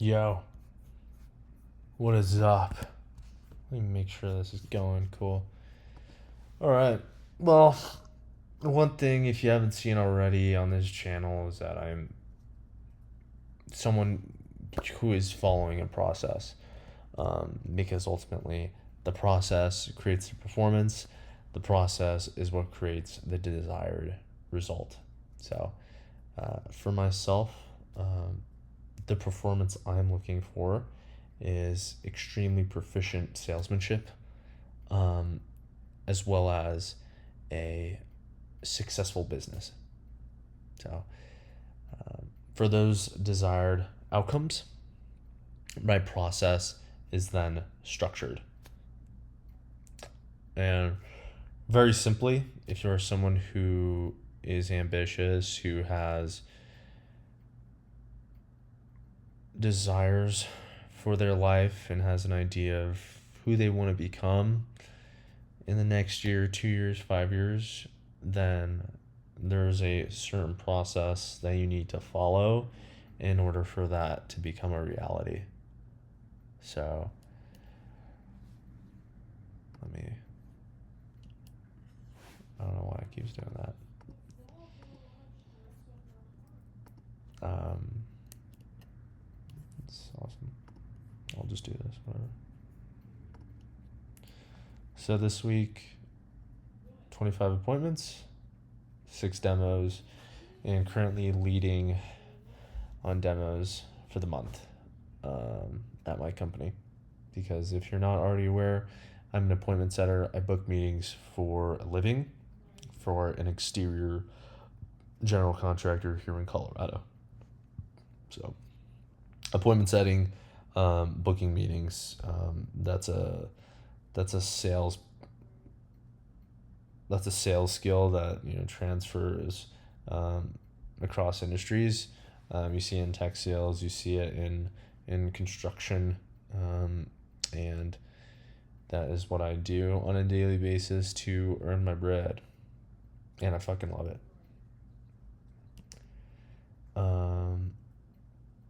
Yo, what is up? Let me make sure this is going cool. Alright, well, one thing, if you haven't seen already on this channel, is that I'm someone who is following a process. Because ultimately, the process creates the performance, the process is what creates the desired result. So, for myself, the performance I'm looking for is extremely proficient salesmanship, um, as well as a successful business. So, for those desired outcomes, my process is then structured. And very simply, if you're someone who is ambitious, who has desires for their life and has an idea of who they want to become in the next year, 2 years, 5 years, then there's a certain process that you need to follow in order for that to become a reality. So, I don't know why it keeps doing that. It's awesome. I'll just do this, whatever. So this week, 25 appointments, 6 demos, and currently leading on demos for the month at my company. Because if you're not already aware, I'm an appointment setter. I book meetings for a living for an exterior general contractor here in Colorado. So, appointment setting, booking meetings, that's a sales skill that transfers across industries. You see it in tech sales, you see it in construction, and that is what I do on a daily basis to earn my bread, and I fucking love it.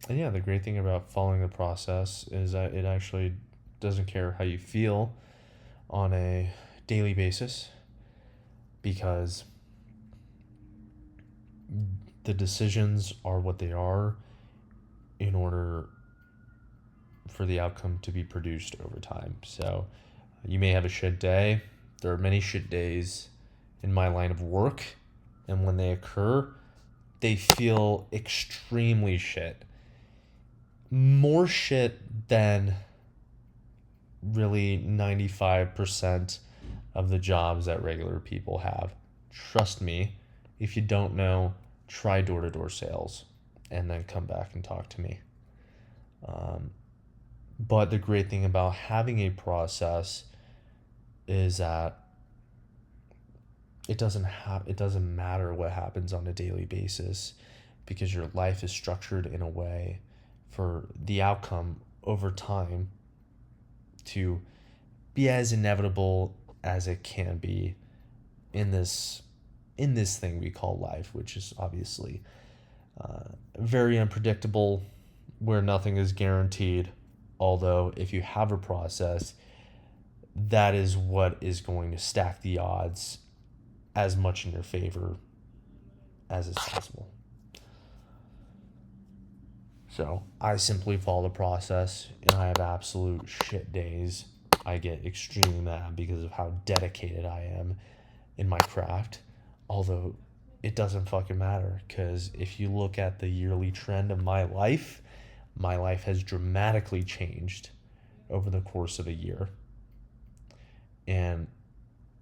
And yeah, the great thing about following the process is that it actually doesn't care how you feel on a daily basis, because the decisions are what they are in order for the outcome to be produced over time. So you may have a shit day. There are many shit days in my line of work, and when they occur, they feel extremely shit. More shit than really 95% of the jobs that regular people have. Trust me, if you don't know, try door-to-door sales and then come back and talk to me. But the great thing about having a process is that it doesn't matter what happens on a daily basis, because your life is structured in a way for the outcome over time to be as inevitable as it can be in this thing we call life, which is obviously very unpredictable, where nothing is guaranteed. Although if you have a process, that is what is going to stack the odds as much in your favor as is possible. So I simply follow the process, and I have absolute shit days. I get extremely mad because of how dedicated I am in my craft. Although it doesn't fucking matter, because if you look at the yearly trend of my life has dramatically changed over the course of a year. And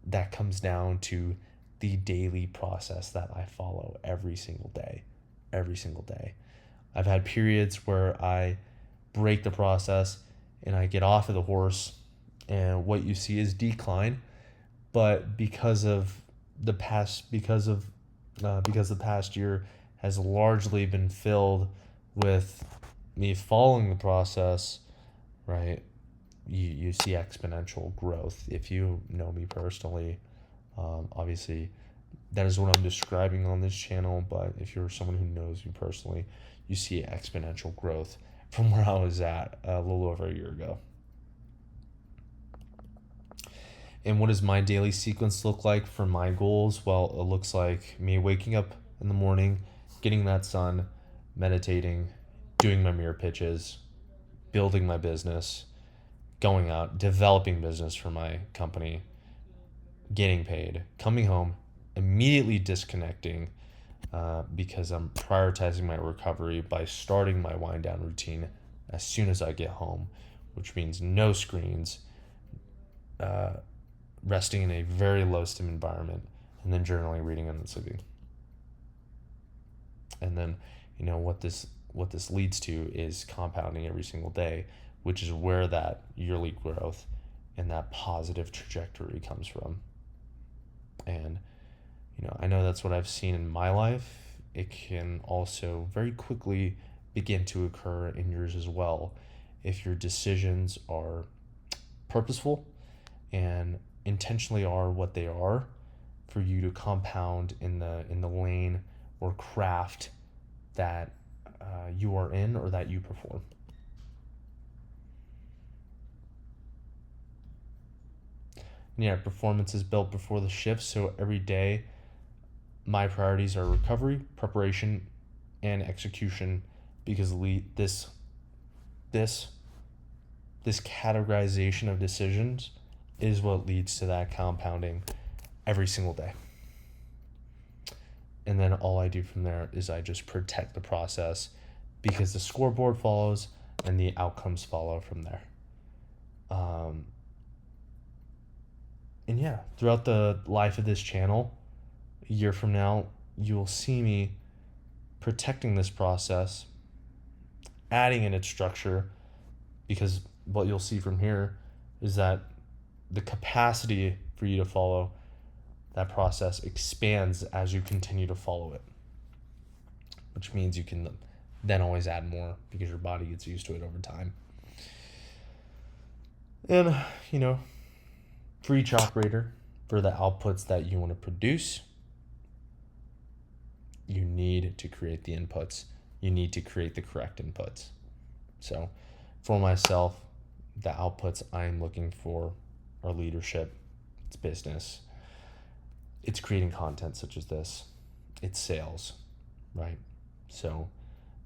that comes down to the daily process that I follow every single day. I've had periods where I break the process and I get off of the horse, and what you see is decline. But because the past year has largely been filled with me following the process, right? You see exponential growth. If you know me personally, obviously that is what I'm describing on this channel. But if you're someone who knows me personally, you see exponential growth from where I was at a little over a year ago. And what does my daily sequence look like for my goals? Well, it looks like me waking up in the morning, getting that sun, meditating, doing my mirror pitches, building my business, going out, developing business for my company, getting paid, coming home, immediately disconnecting because I'm prioritizing my recovery by starting my wind down routine as soon as I get home, which means no screens, resting in a very low stim environment, and then journaling, reading, and then sleeping. And then, what this leads to is compounding every single day, which is where that yearly growth and that positive trajectory comes from. And I know that's what I've seen in my life. It can also very quickly begin to occur in yours as well if your decisions are purposeful and intentionally are what they are for you to compound in the lane or craft that you are in or that you perform. And yeah, performance is built before the shift, so every day my priorities are recovery, preparation, and execution, because this categorization of decisions is what leads to that compounding every single day. And then all I do from there is I just protect the process, because the scoreboard follows and the outcomes follow from there. And yeah, throughout the life of this channel, a year from now, you'll see me protecting this process, adding in its structure, because what you'll see from here is that the capacity for you to follow that process expands as you continue to follow it, which means you can then always add more because your body gets used to it over time. And, for each operator, for the outputs that you want to produce, you need to create the inputs. You need to create the correct inputs. So for myself, the outputs I'm looking for are leadership, it's business, it's creating content such as this, it's sales, right? So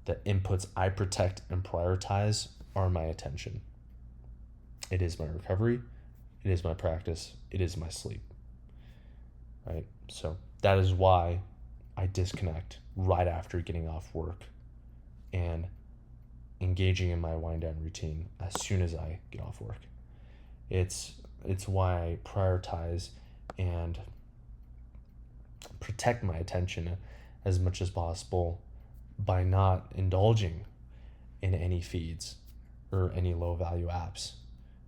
the inputs I protect and prioritize are my attention. It is my recovery, it is my practice, it is my sleep, right? So that is why I disconnect right after getting off work and engaging in my wind down routine as soon as I get off work. It's why I prioritize and protect my attention as much as possible by not indulging in any feeds or any low value apps.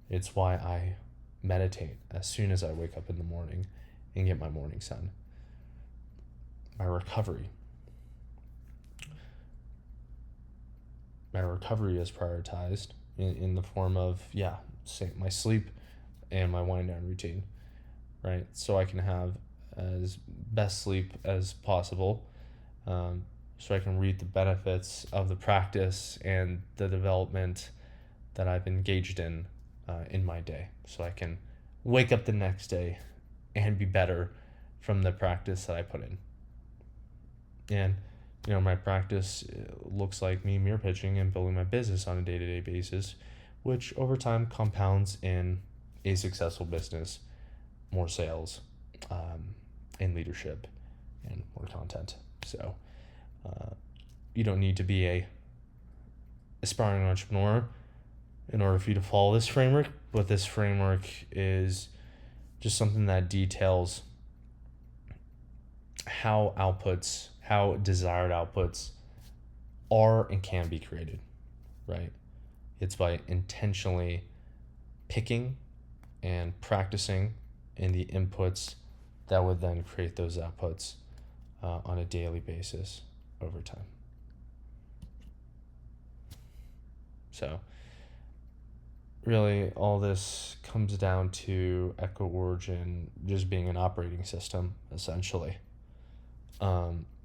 It's why I meditate as soon as I wake up in the morning and get my morning sun. My recovery is prioritized in the form of, my sleep and my wind down routine, right? So I can have as best sleep as possible, so I can reap the benefits of the practice and the development that I've engaged in my day. So I can wake up the next day and be better from the practice that I put in. And, my practice looks like me mirror pitching and building my business on a day-to-day basis, which over time compounds in a successful business, more sales, and leadership, and more content. So you don't need to be a aspiring entrepreneur in order for you to follow this framework, but this framework is just something that details how desired outputs are and can be created, right? It's by intentionally picking and practicing in the inputs that would then create those outputs on a daily basis over time. So really all this comes down to Echo Origin just being an operating system, essentially.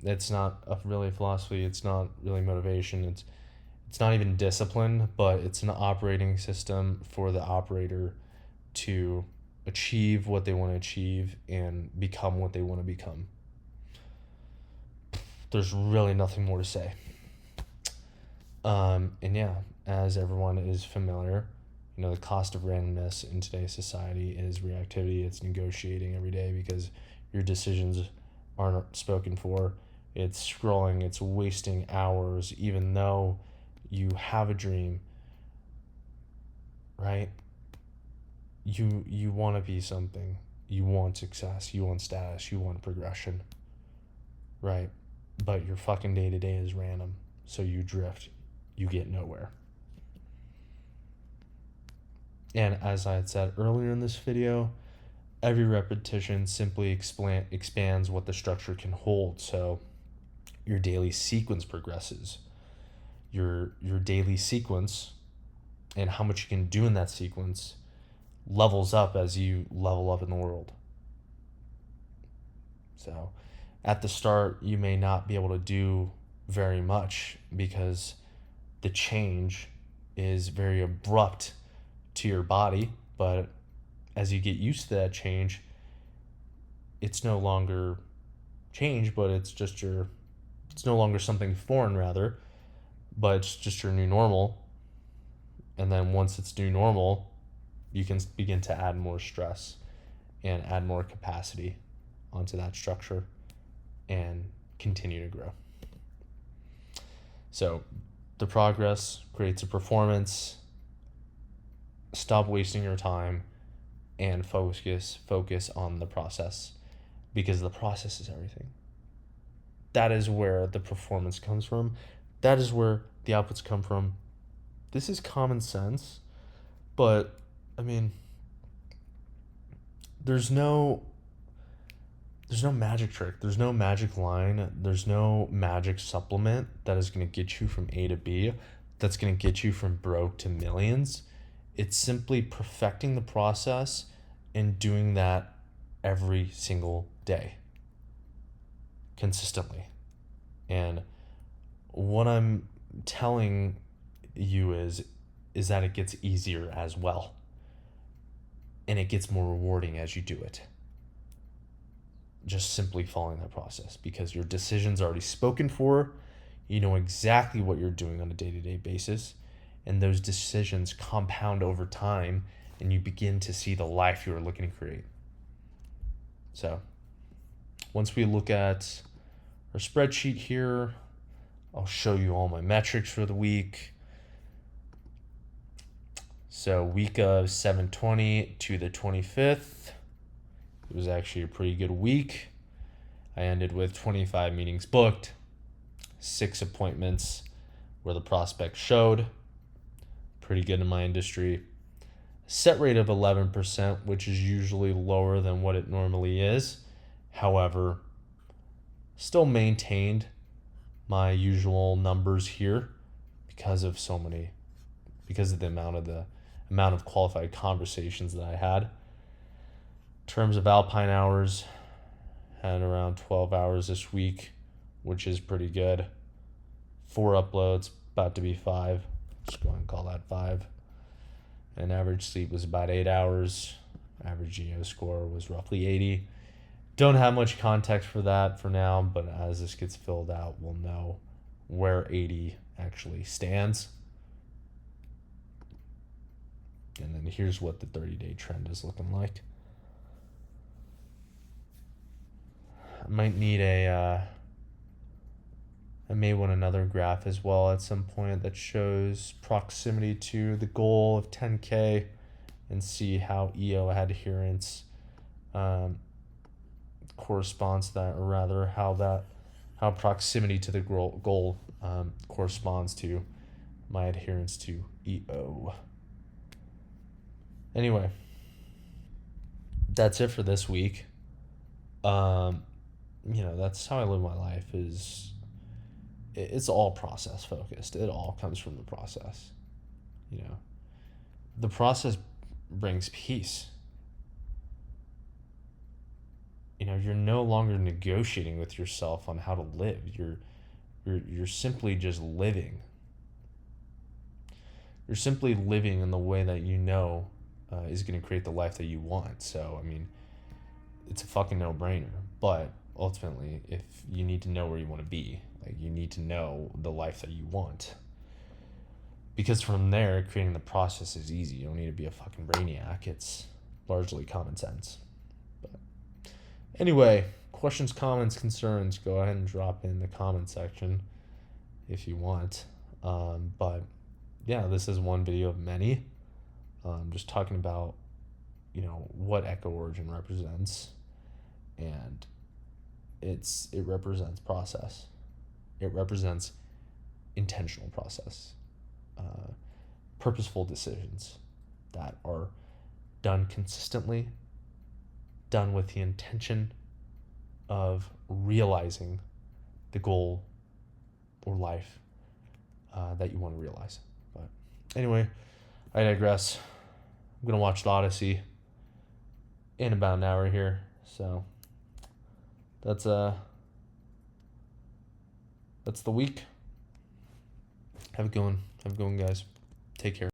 It's not really philosophy, it's not really motivation, it's it's not even discipline, but it's an operating system for the operator to achieve what they want to achieve and become what they want to become. There's really nothing more to say. And yeah, as everyone is familiar, the cost of randomness in today's society is reactivity. It's negotiating every day because your decisions aren't spoken for. It's scrolling, it's wasting hours, even though you have a dream, right? You want to be something. You want success. You want status. You want progression, right? But your fucking day-to-day is random. So you drift. You get nowhere. And as I had said earlier in this video, every repetition simply expands what the structure can hold. So your daily sequence progresses. Your daily sequence and how much you can do in that sequence levels up as you level up in the world. So at the start, you may not be able to do very much because the change is very abrupt to your body, but as you get used to that change, it's no longer change, but it's no longer something foreign, rather, but it's just your new normal. And then once it's new normal, you can begin to add more stress and add more capacity onto that structure and continue to grow. So the progress creates a performance. Stop wasting your time and focus on the process, because the process is everything. That is where the performance comes from. That is where the outputs come from. This is common sense, but I mean, there's no magic trick. There's no magic line. There's no magic supplement that is going to get you from A to B, that's going to get you from broke to millions. It's simply perfecting the process and doing that every single day, consistently. And what I'm telling you is that it gets easier as well. And it gets more rewarding as you do it. Just simply following that process, because your decision's already spoken for. You know exactly what you're doing on a day-to-day basis, and those decisions compound over time, and you begin to see the life you're looking to create. So once we look at our spreadsheet here, I'll show you all my metrics for the week. So week of 7/20 to the 25th, it was actually a pretty good week. I ended with 25 meetings booked, 6 appointments where the prospect showed. Pretty good in my industry. Set rate of 11%, which is usually lower than what it normally is. However, still maintained my usual numbers here because of the amount of qualified conversations that I had. In terms of Alpine hours, had around 12 hours this week, which is pretty good. 4 uploads, about to be 5. Just go ahead and call that 5. And average sleep was about 8 hours. Average GEO score was roughly 80. Don't have much context for that for now, but as this gets filled out, we'll know where 80 actually stands. And then here's what the 30-day trend is looking like. I may want another graph as well at some point that shows proximity to the goal of 10K and see how EO adherence corresponds to that, or rather how proximity to the goal corresponds to my adherence to EO. Anyway, that's it for this week. That's how I live my life. It's all process focused. It all comes from the process. The process brings peace. You're no longer negotiating with yourself on how to live. You're simply just living. You're simply living in the way that you know is going to create the life that you want. So, I mean, it's a fucking no-brainer. But ultimately, if you need to know where you want to be, like, you need to know the life that you want. Because from there, creating the process is easy. You don't need to be a fucking brainiac. It's largely common sense. But anyway, questions, comments, concerns, go ahead and drop in the comment section if you want. But yeah, this is one video of many. Just talking about, what echo origin represents. And it represents process. It represents intentional process. Purposeful decisions that are done consistently, done with the intention of realizing the goal or life that you want to realize. But anyway, I digress. I'm going to watch the Odyssey in about an hour here. So that's the week. Have a good one, guys. Take care.